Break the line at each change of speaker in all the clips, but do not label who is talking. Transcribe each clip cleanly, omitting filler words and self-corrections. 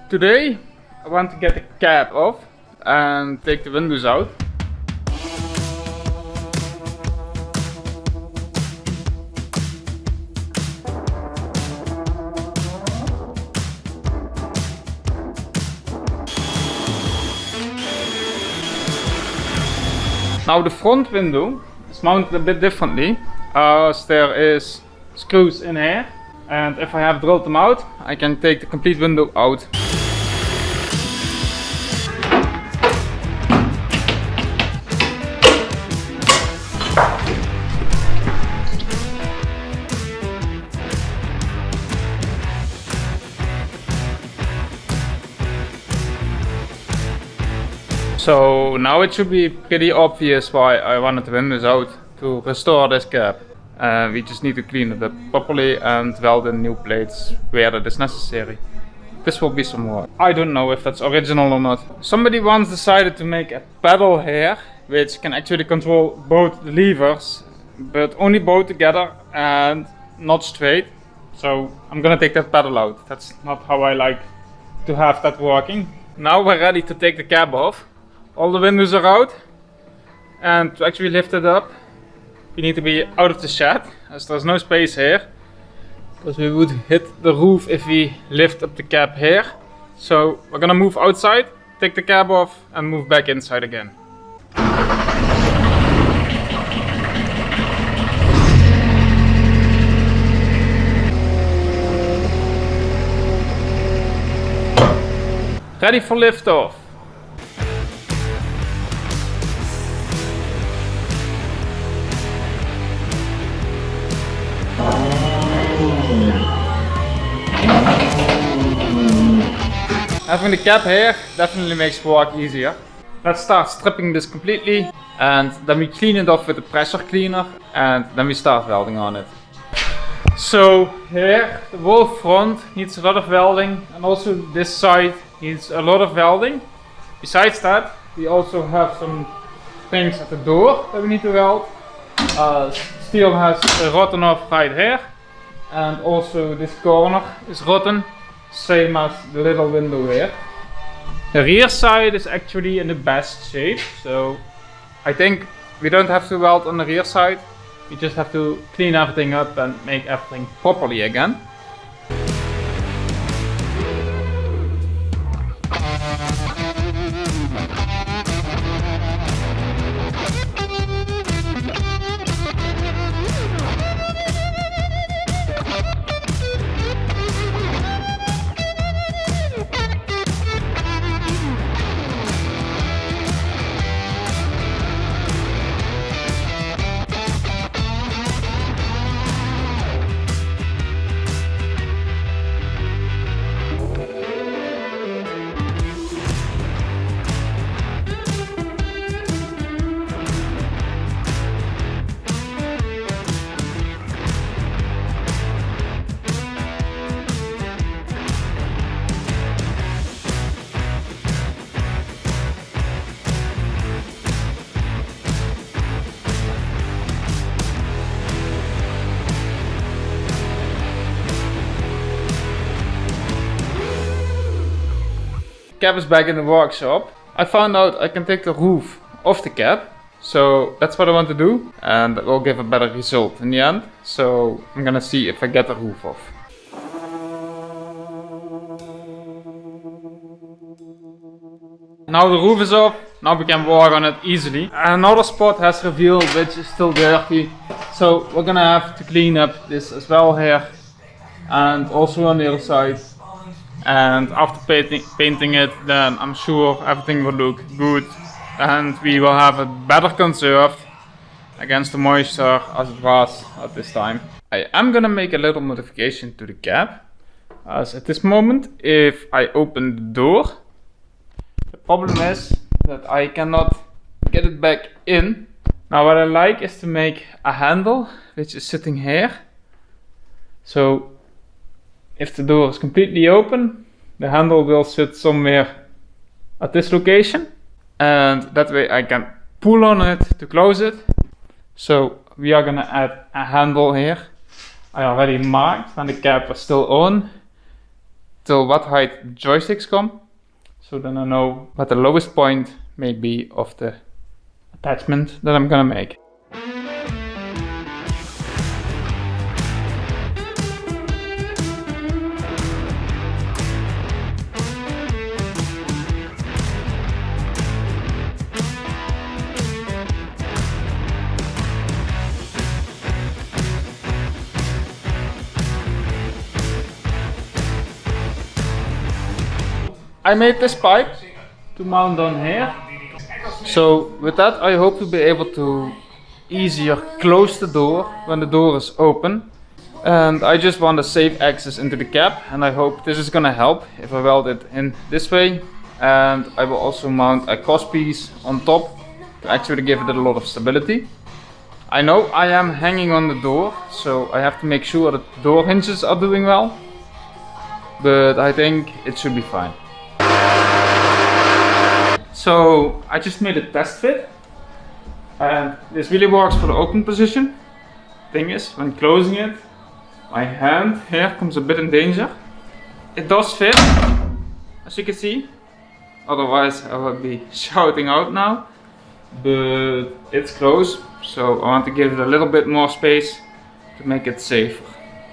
Today I want to get the cab off and take the windows out. Now the front window is mounted a bit differently, as there is screws in here, and if I have drilled them out, I can take the complete window out. So now it should be pretty obvious why I wanted the windows out to restore this cab. We just need to clean it up properly and weld in new plates where that is necessary. This will be some work. I don't know if that's original or not. Somebody once decided to make a pedal here which can actually control both the levers, but only both together and not straight. So I'm gonna take that pedal out. That's not how I like to have that working. Now we're ready to take the cab off. All the windows are out, and to actually lift it up we need to be out of the shed, as there's no space here, because we would hit the roof if we lift up the cab here. So we're gonna move outside, take the cab off and move back inside again. Ready for liftoff. Having the cab here definitely makes work easier. Let's start stripping this completely, and then we clean it off with a pressure cleaner, and then we start welding on it. So here the whole front needs a lot of welding, and also this side needs a lot of welding. Besides that, we also have some things at the door that we need to weld. Steel has rotten off right here, and also this corner is rotten, same as the little window here. The rear side is actually in the best shape, so I think we don't have to weld on the rear side. We just have to clean everything up and make everything properly again. Cab is back in the workshop. I found out I can take the roof off the cab, so that's what I want to do, and that will give a better result in the end. So I'm gonna see if I get the roof off. Now the roof is off, now we can work on it easily. Another spot has revealed which is still dirty, so we're gonna have to clean up this as well here, and also on the other side. And after painting it, then I'm sure everything will look good and we will have it better conserved against the moisture as it was at this time. I am gonna make a little modification to the cab, as at this moment if I open the door, the problem is that I cannot get it back in. Now what I like is to make a handle which is sitting here. So if the door is completely open, the handle will sit somewhere at this location, and that way I can pull on it to close it. So we are gonna add a handle here. I already marked when the cab was still on till what height the joysticks come. So then I know what the lowest point may be of the attachment that I'm gonna make. I made this pipe to mount on here. So with that I hope to be able to easier close the door when the door is open. And I just want a safe access into the cab, and I hope this is gonna help if I weld it in this way. And I will also mount a cross piece on top to actually give it a lot of stability. I know I am hanging on the door, so I have to make sure that the door hinges are doing well. But I think it should be fine. So I just made a test fit, and this really works for the open position. Thing is, when closing it, my hand here comes a bit in danger. It does fit, as you can see, otherwise I would be shouting out now, but it's closed, so I want to give it a little bit more space to make it safer.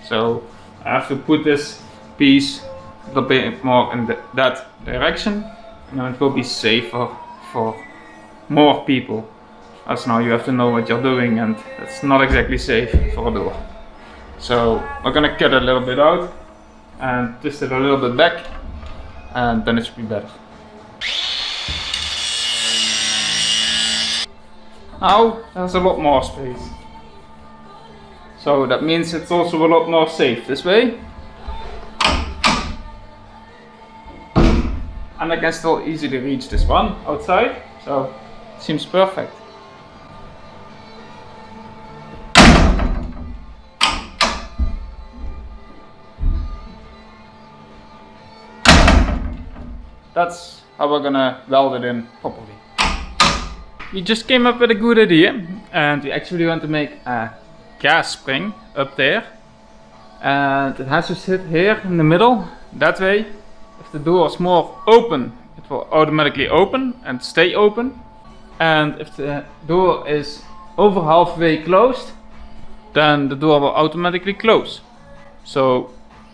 So I have to put this piece a little bit more in that direction. Now it will be safer for more people, as now you have to know what you're doing, and that's not exactly safe for a door. So we're gonna cut a little bit out and twist it a little bit back, and then it should be better. Now there's a lot more space, so that means it's also a lot more safe this way. And I can still easily reach this one outside, so it seems perfect. That's how we're gonna weld it in properly. We just came up with a good idea, and we actually want to make a gas spring up there. And it has to sit here in the middle, that way. If the door is more open, it will automatically open and stay open. And if the door is over halfway closed, then the door will automatically close. So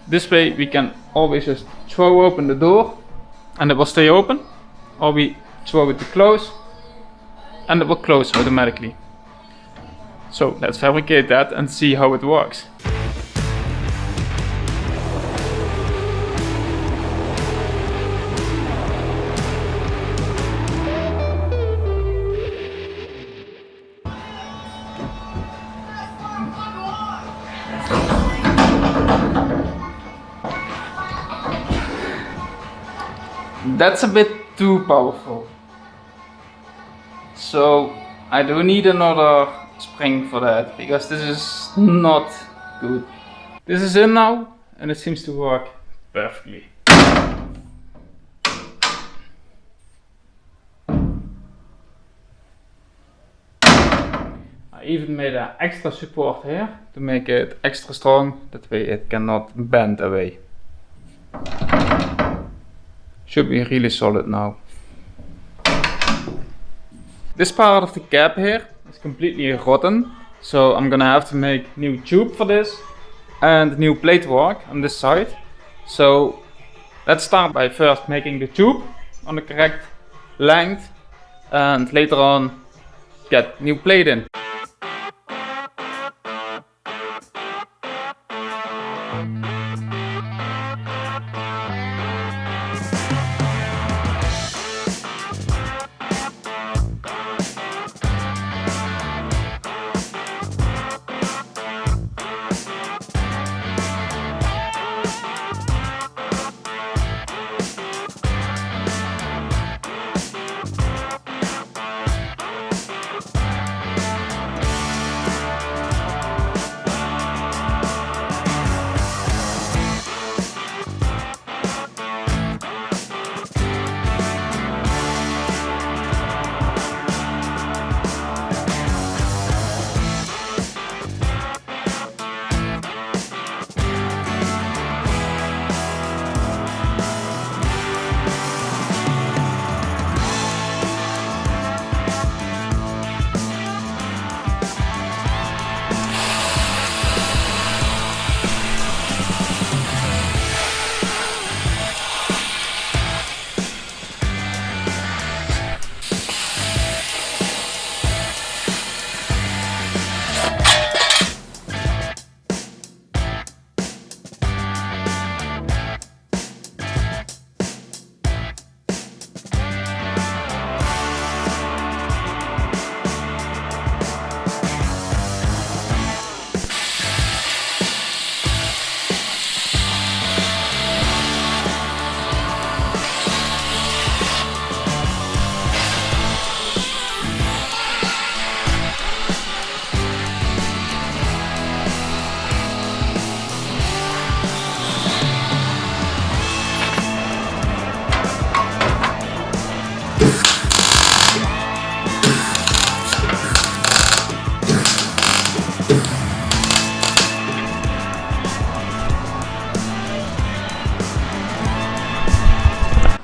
this way we can always just throw open the door and it will stay open, or we throw it to close and it will close automatically. So let's fabricate that and see how it works. That's a bit too powerful. So I do need another spring for that, because this is not good. This is in now and it seems to work perfectly. I even made an extra support here to make it extra strong, that way it cannot bend away. Should be really solid now. This part of the cab here is completely rotten, so I'm gonna have to make new tube for this and new plate work on this side. So let's start by first making the tube on the correct length, and later on get new plate in.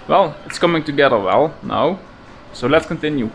Well, it's coming together well now, so let's continue.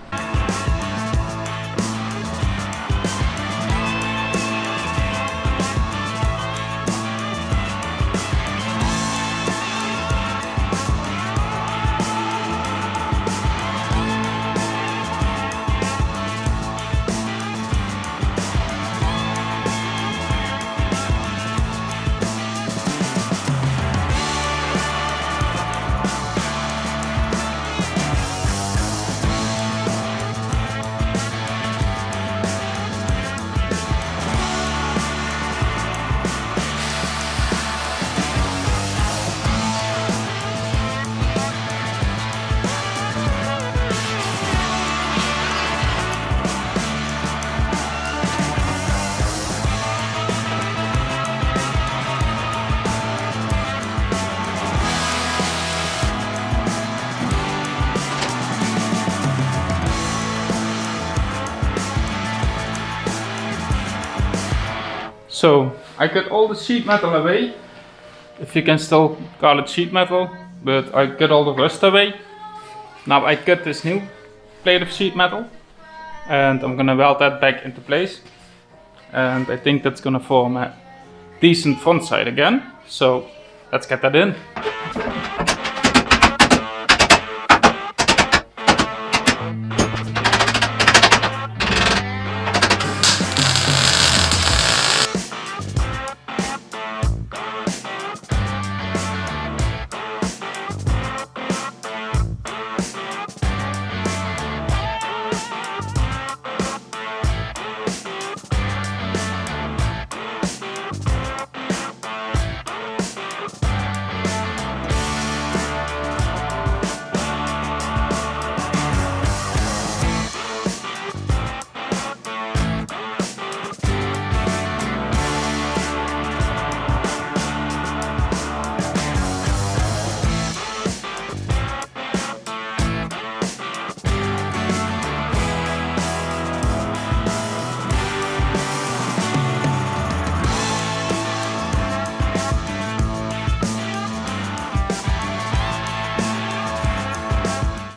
So I cut all the sheet metal away, if you can still call it sheet metal, but I cut all the rust away. Now I cut this new plate of sheet metal and I'm gonna weld that back into place, and I think that's gonna form a decent front side again. So let's get that in.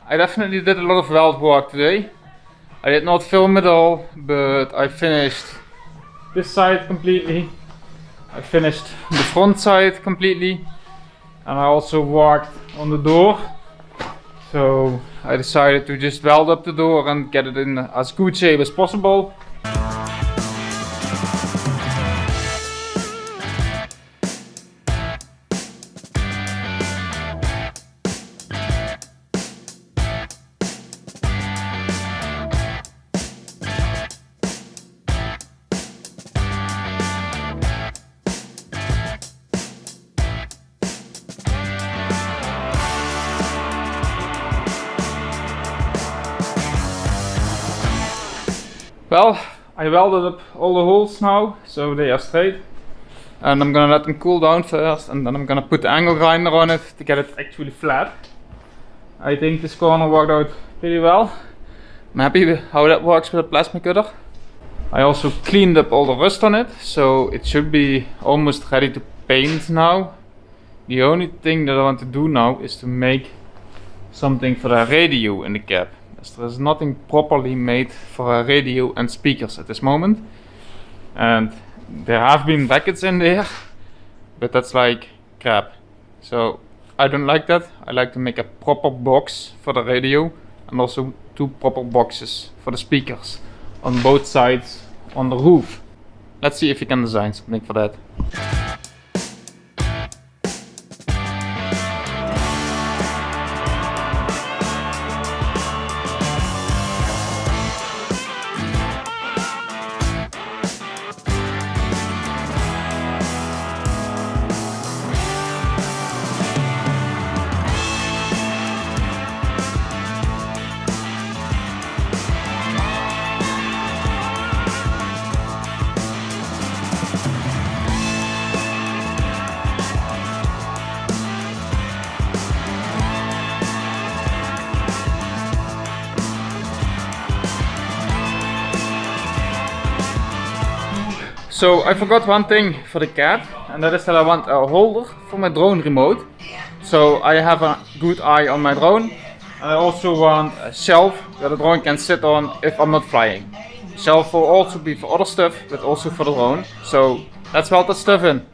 I definitely did a lot of weld work today. I did not film it all, but I finished this side completely. I finished the front side completely, and I also worked on the door. So I decided to just weld up the door and get it in as good shape as possible. Well, I welded up all the holes now, so they are straight. And I'm gonna let them cool down first, and then I'm gonna put the angle grinder on it to get it actually flat. I think this corner worked out pretty well. I'm happy with how that works with a plasma cutter. I also cleaned up all the rust on it, so it should be almost ready to paint now. The only thing that I want to do now is to make something for the radio in the cab. There is nothing properly made for a radio and speakers at this moment, and there have been brackets in there, but that's like crap. So I don't like that. I like to make a proper box for the radio and also two proper boxes for the speakers on both sides on the roof. Let's see if you can design something for that. So I forgot one thing for the cab, and that is that I want a holder for my drone remote. so I have a good eye on my drone. And I also want a shelf that the drone can sit on if I'm not flying. The shelf will also be for other stuff, but also for the drone. So let's weld that stuff in.